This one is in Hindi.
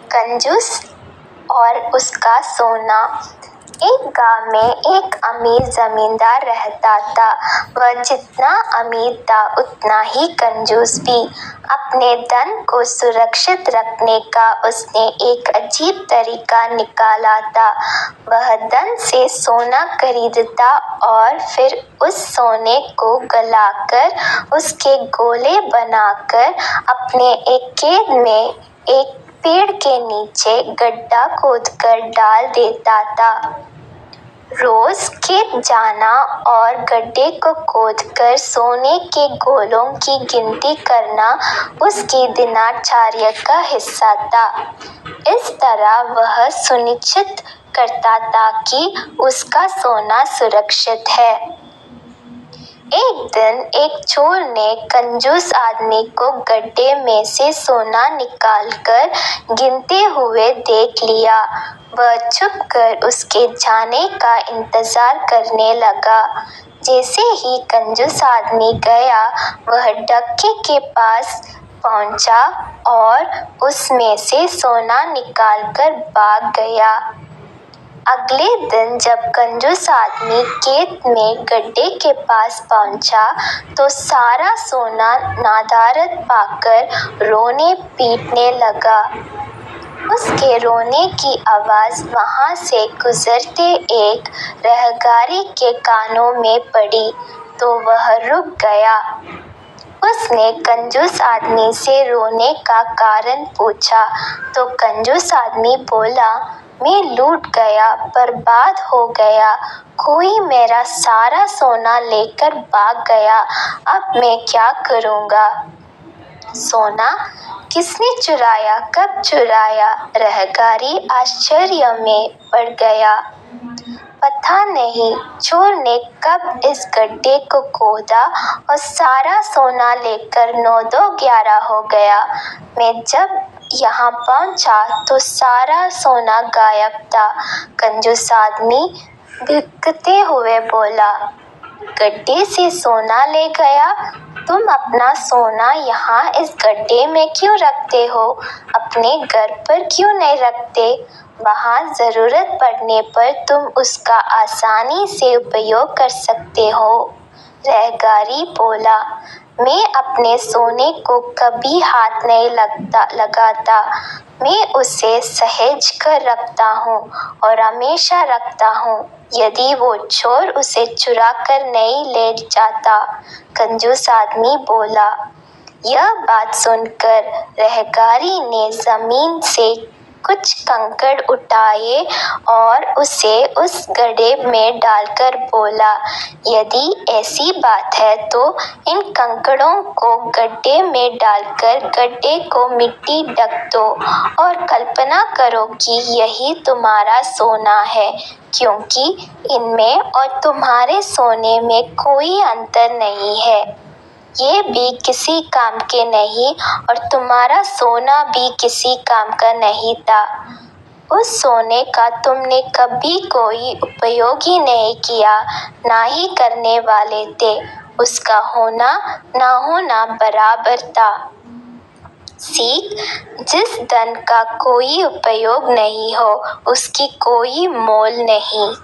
कंजूस और उसका सोना। एक गांव में एक अमीर जमींदार रहता था। वह जितना अमीर था उतना ही कंजूस भी। अपने धन को सुरक्षित रखने का उसने एक अजीब तरीका निकाला था। वह धन से सोना खरीदता और फिर उस सोने को गलाकर उसके गोले बनाकर अपने एक खेत में एक पेड़ के नीचे गड्ढा खोदकर डाल देता था। रोज खेत जाना और गड्ढे को खोदकर सोने के गोलों की गिनती करना उसकी दिनचर्या का हिस्सा था। इस तरह वह सुनिश्चित करता था कि उसका सोना सुरक्षित है। एक दिन एक चोर ने कंजूस आदमी को गड्ढे में से सोना निकालकर गिनते हुए देख लिया। वह छुपकर उसके जाने का इंतजार करने लगा। जैसे ही कंजूस आदमी गया, वह डक्के के पास पहुंचा और उसमें से सोना निकालकर भाग गया। अगले दिन जब कंजूस आदमी खेत में गड्ढे के पास पहुंचा तो सारा सोना नदारद पाकर रोने पीटने लगा। उसके रोने की आवाज़ वहां से गुजरते एक राहगीर के कानों में पड़ी तो वह रुक गया। उसने कंजूस आदमी से रोने का कारण पूछा तो कंजूस आदमी बोला, मैं लूट गया, बर्बाद हो गया, कोई मेरा सारा सोना लेकर भाग गया, अब मैं क्या करूँगा? सोना किसने चुराया, कब चुराया? राहगीर आश्चर्य में पड़ गया। पता नहीं चोर ने कब इस गड्ढे को खोदा और सारा सोना लेकर 9-2-11 हो गया। मैं जब यहाँ पहुँचा तो सारा सोना गायब था। कंजूस आदमी बिलखते हुए बोला, गड्ढे से सोना ले गया? तुम अपना सोना यहाँ इस गड्ढे में क्यों रखते हो? अपने घर पर क्यों नहीं रखते? वहाँ ज़रूरत पड़ने पर तुम उसका आसानी से उपयोग कर सकते हो। राहगीर बोला, मैं अपने सोने को कभी हाथ नहीं लगाता। मैं उसे सहेज कर रखता हूँ और हमेशा रखता हूँ, यदि वो चोर उसे चुरा कर नहीं ले जाता। कंजूस आदमी बोला। यह बात सुनकर राहगीर ने ज़मीन से कुछ कंकड़ उठाए और उसे उस गड्ढे में डालकर बोला, यदि ऐसी बात है तो इन कंकड़ों को गड्ढे में डालकर गड्ढे को मिट्टी ढक दो और कल्पना करो कि यही तुम्हारा सोना है, क्योंकि इनमें और तुम्हारे सोने में कोई अंतर नहीं है। ये भी किसी काम के नहीं और तुम्हारा सोना भी किसी काम का नहीं था। उस सोने का तुमने कभी कोई उपयोग ही नहीं किया, ना ही करने वाले थे। उसका होना ना होना बराबर था। सीख, जिस धन का कोई उपयोग नहीं हो उसकी कोई मोल नहीं।